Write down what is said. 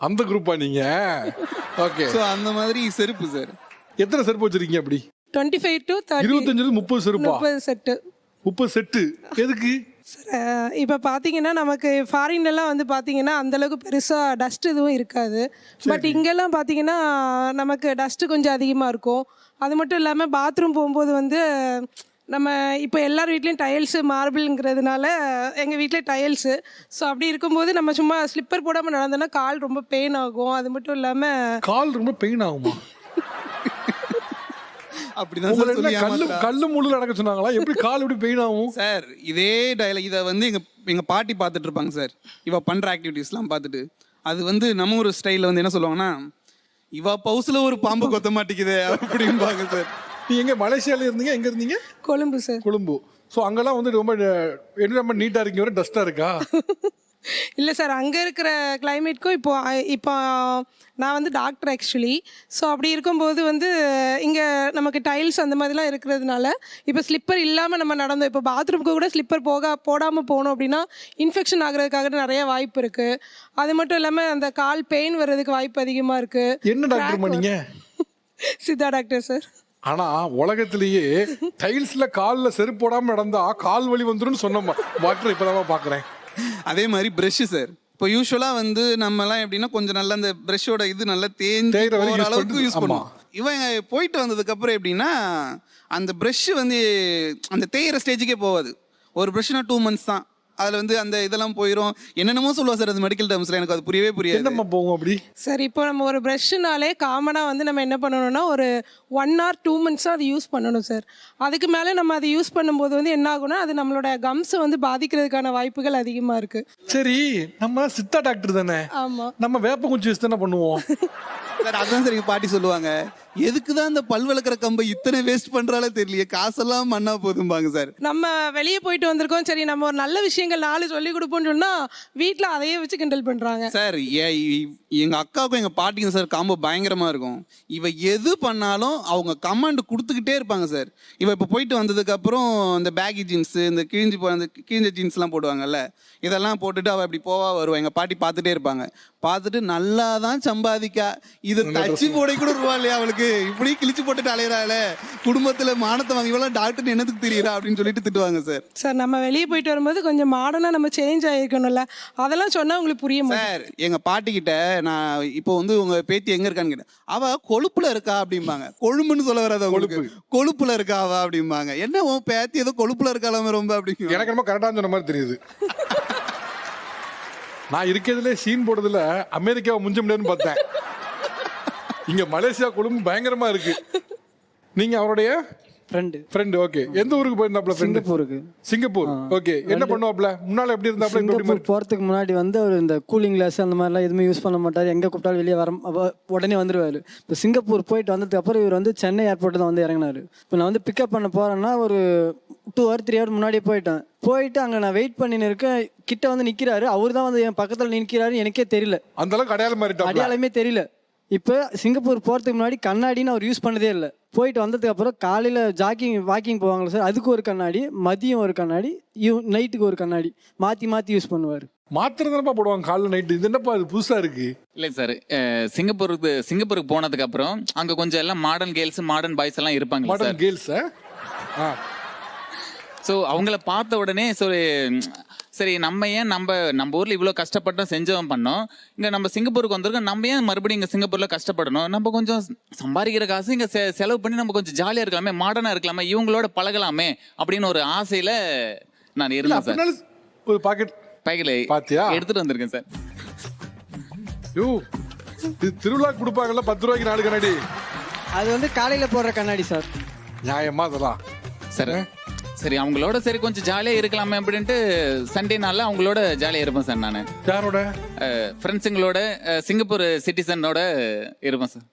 அந்த குரூப்பா நீங்க? ஓகே. ஸோ அந்த மாதிரி செருப்பு சார். எத்தனை செருப்பு வச்சிருக்கீங்க அப்படி? 25 to 30. 25 30 செருப்பா? 30 செட்டு. 30 செட்டு எதுக்கு? சார் இப்போ பார்த்தீங்கன்னா நமக்கு ஃபாரின்லாம் வந்து பார்த்தீங்கன்னா அந்தளவுக்கு பெருசாக டஸ்ட் எதுவும் இருக்காது. பட் இங்கெல்லாம் பார்த்தீங்கன்னா நமக்கு டஸ்ட்டு கொஞ்சம் அதிகமாக இருக்கும். அது மட்டும் இல்லாமல் பாத்ரூம் போகும்போது வந்து நம்ம இப்போ எல்லார் வீட்லேயும் டைல்ஸு மார்பிள்ங்கிறதுனால எங்கள் வீட்டில் டைல்ஸு. ஸோ அப்படி இருக்கும்போது நம்ம சும்மா ஸ்லிப்பர் போடாமல் நடந்தோன்னா கால் ரொம்ப பெயின் ஆகும். அது மட்டும் இல்லாமல் கால் ரொம்ப பெயின் ஆகுமா? அப்படிதான் சார் சொல்லி கல்லு முள்ளு நடக்க சொன்னாங்களா? எப்படி கால் எப்படி பெயின் ஆகும் சார்? இதே டயலாக் இதை வந்து எங்க பாட்டி பார்த்துட்டு இருப்பாங்க சார். இவ பண்ற ஆக்டிவிட்டிஸ்லாம் பார்த்துட்டு அது வந்து நம்ம ஒரு ஸ்டைலில் வந்து என்ன சொல்லுவாங்கன்னா, இவ பவுஸ்ல ஒரு பாம்பு கொத்த மாட்டேங்குது அப்படிம்பாங்க சார். நீ எங்க மலேசியால இருந்தீங்க? எங்க இருந்தீங்க? கொழும்பு சார். கொழும்பு. ஸோ அங்கெல்லாம் வந்து ரொம்ப ரொம்ப நீட்டாக இருக்கீங்க, ஒரு டஸ்ட்டாக இருக்கா? இல்லை சார், அங்கே இருக்கிற கிளைமேட்க்கும் இப்போ நான் வந்து டாக்டர் ஆக்சுவலி. ஸோ அப்படி இருக்கும்போது வந்து இங்கே நமக்கு டைல்ஸ் அந்த மாதிரிலாம் இருக்கிறதுனால இப்போ ஸ்லிப்பர் இல்லாமல் நம்ம நடந்தோம். இப்போ பாத்ரூமுக்கு கூட ஸ்லிப்பர் போடாமல் போனோம் அப்படின்னா இன்ஃபெக்ஷன் ஆகிறதுக்காக நிறைய வாய்ப்பு இருக்குது. அது மட்டும் இல்லாமல் அந்த கால் பெயின் வர்றதுக்கு வாய்ப்பு அதிகமாக இருக்குது. என்ன டாக்டர் நீங்க? Siddha doctor sir. ஆனா உலகத்திலேயே டைல்ஸ்ல கால்ல செருப்பு போடாம நடந்தா கால் வலி வந்துடும் சொன்ன டாக்டர் இப்பதான் பாக்குறேன். அதே மாதிரி பிரஷ் சார். இப்போ யூஸ்வலாக வந்து நம்மலாம் எப்படின்னா கொஞ்சம் நல்லா அந்த ப்ரஷ்ஷோட இது நல்லா தேய்ஞ்ச அளவுக்கு யூஸ் பண்ணுவோம். இவன் போயிட்டு வந்ததுக்கு அப்புறம் எப்படின்னா அந்த ப்ரஷ் வந்து அந்த தேயிற ஸ்டேஜுக்கே போகாது. ஒரு ப்ரஷ்னா 2 months தான். அதில் வந்து அந்த இதெல்லாம் போயிடும். என்னென்னமோ சொல்லுவா சார் அது மெடிக்கல் டேர்ம்ஸில், எனக்கு அது புரியவே புரியாது. என்னம்மா போகும் அப்படி? சார் இப்போ நம்ம ஒரு ப்ரஷ்னாலே காமனாக வந்து நம்ம என்ன பண்ணணும்னா ஒரு 1 or 2 months அது யூஸ் பண்ணணும் சார். அதுக்கு மேலே நம்ம அதை யூஸ் பண்ணும்போது வந்து என்ன ஆகும்னா அது நம்மளோட கம்ஸை வந்து பாதிக்கிறதுக்கான வாய்ப்புகள் அதிகமாக இருக்குது. சரி, நம்ம சித்தா டாக்டர் தானே? ஆமாம். நம்ம வேப்ப குச்சி யூஸ் தானே பண்ணுவோம் சார். அதான் சார் எங்கள் பாட்டி சொல்லுவாங்க, எதுக்கு தான் அந்த பல் விளக்குற கம்பை இத்தனை வேஸ்ட் பண்றாலே தெரியலையே, காசெல்லாம் மண்ணா போதும்பாங்க சார். நம்ம வெளியே போயிட்டு வந்திருக்கோம், சரி நம்ம ஒரு நல்ல விஷயங்கள் 4 சொல்லி கொடுப்போம்னு சொன்னா வீட்டில் அதையே வச்சு கிண்டல் பண்றாங்க சார். எங்க அக்காவுக்கும் எங்க பாட்டிக்கும் சார் காம்போ பயங்கரமா இருக்கும். இவ எது பண்ணாலும் அவங்க கமாண்ட் கொடுத்துக்கிட்டே இருப்பாங்க சார். இவ இப்போ போயிட்டு வந்ததுக்கு அப்புறம் இந்த பேகி ஜீன்ஸ், இந்த கிழிஞ்ச ஜீன்ஸ்லாம் போடுவாங்கல்ல, இதெல்லாம் போட்டுட்டு அவள் இப்படி போவா வருவா. எங்கள் பாட்டி பார்த்துட்டே இருப்பாங்க. பார்த்துட்டு நல்லா தான் சம்பாதிக்கா, இதை தச்சு போட கூட ரூபா இல்லையா அவளுக்கு, இப்படி கிழிச்சு போட்டுட்டு அலையிறாள், குடும்பத்தில் மானத்தை வாங்கி இவெல்லாம் டாக்டர் என்னத்துக்கு தெரியுறா அப்படின்னு சொல்லிட்டு திட்டுவாங்க சார். சார் நம்ம வெளியே போயிட்டு வரும்போது கொஞ்சம் மாடர்னாக நம்ம சேஞ்ச் ஆகிருக்கணும்ல, அதெல்லாம் சொன்னால் உங்களுக்கு புரியும் சார். எங்கள் பாட்டிக்கிட்ட நான் இப்போ வந்து உங்கள் பேத்தி எங்கே இருக்கான்னு கேட்டேன். அவள் கொழுப்புல இருக்கா அப்படிம்பாங்க. கொழும்புன்னு சொல்ல வராது அவங்களுக்கு, கொழுப்புல இருக்கா அவ அப்படிம்பாங்க. என்ன உன் பேத்தி ஏதோ கொழுப்புல இருக்காலாமே ரொம்ப அப்படிங்க. எனக்கு ரொம்ப கரெக்டாக சொன்ன மாதிரி தெரியுது. நான் இருக்கிறதுல சீன் போடுறதுல அமெரிக்காவை முஞ்ச முடியாதுன்னு பார்த்தேன். இங்க மலேசியா கொழும்பு பயங்கரமா இருக்கு. நீங்க அவருடைய ஃப்ரெண்ட்? ஓகே. எந்த ஊருக்கு போயிருந்தாப்ல? சிங்கப்பூருக்கு. சிங்கப்பூர். ஓகே. என்ன பண்ணுவாப்ல? முன்னால எப்படி இருந்தாப்ல? சிங்கப்பூர் போறதுக்கு முன்னாடி வந்து அவர் இந்த கூலிங் கிளாஸ் அந்த மாதிரிலாம் எதுவுமே யூஸ் பண்ண மாட்டார். எங்க கூப்பிட்டாலும் வெளியே உடனே வந்துருவாரு. இப்போ சிங்கப்பூர் போயிட்டு வந்ததுக்கு அப்புறம் இவர் வந்து சென்னை ஏர்போர்ட் தான் வந்து இறங்கினாரு. இப்போ நான் வந்து பிக்கப் பண்ண போறேன்னா ஒரு 2 or 3 hours முன்னாடியே போயிட்டு அங்கே நான் வெயிட் பண்ணின்னு இருக்கேன். கிட்ட வந்து நிற்கிறாரு. அவர் தான் வந்து என் பக்கத்தில் நிற்கிறாரு. எனக்கே தெரியல, அந்த அளவுக்கு அடையாளமே தெரியல. இப்போ சிங்கப்பூர் போகிறதுக்கு முன்னாடி கண்ணாடின்னு அவர் யூஸ் பண்ணதே இல்லை. போயிட்டு வந்ததுக்கு அப்புறம் காலையில் வாக்கிங் போவாங்களா சார், அதுக்கு ஒரு கண்ணாடி, மதியம் ஒரு கண்ணாடி, நைட்டுக்கு ஒரு கண்ணாடி, மாற்றி யூஸ் பண்ணுவார். மாத்திரப்பா போடுவாங்க காலைல நைட்டு. இது என்னப்பா இது புதுசா இருக்கு? இல்லை சார், சிங்கப்பூருக்கு போனதுக்கு அப்புறம் அங்கே கொஞ்சம் எல்லாம் மாடர்ன் கேர்ள்ஸ் மாடர்ன் பாய்ஸ் எல்லாம் இருப்பாங்க. Modern girls. ஸோ அவங்கள பார்த்த உடனே சரி நம்ம ஏன் நம்ம ஊரில் இவ்வளோ கஷ்டப்பட்டோம் செஞ்சோம் பண்ணோம், இங்கே நம்ம சிங்கப்பூருக்கு வந்திருக்கோம், நம்ம ஏன் மறுபடியும் இங்கே சிங்கப்பூரில் கஷ்டப்படணும், நம்ம கொஞ்சம் சம்பாதிக்கிற காசு இங்கே செலவு பண்ணி நம்ம கொஞ்சம் ஜாலியாக இருக்கலாமே, மாடர்னாக இருக்கலாமே, இவங்களோட பழகலாமே அப்படின்னு ஒரு ஆசையில் நான் இருந்தேன் சார். ஒரு பாக்கெட்ல பாத்தியா எடுத்துட்டு வந்திருக்கேன் சார். இது திருவிழா கொடுப்பாங்கல்ல 10 ரூபாய்க்கு 4 கண்ணாடி, அது வந்து காலையில் போடுற கண்ணாடி சார். நியாயமா அதெல்லாம்? சரி அவங்களோட சரி கொஞ்சம் ஜாலியாக இருக்கலாமே அப்படின்ட்டு சண்டே நாளில் அவங்களோட ஜாலியாக இருப்பேன் சார். நான் யாரோட? ஃப்ரெண்ட்ஸுங்களோட, சிங்கப்பூர் சிட்டிசனோட இருப்பேன் சார்.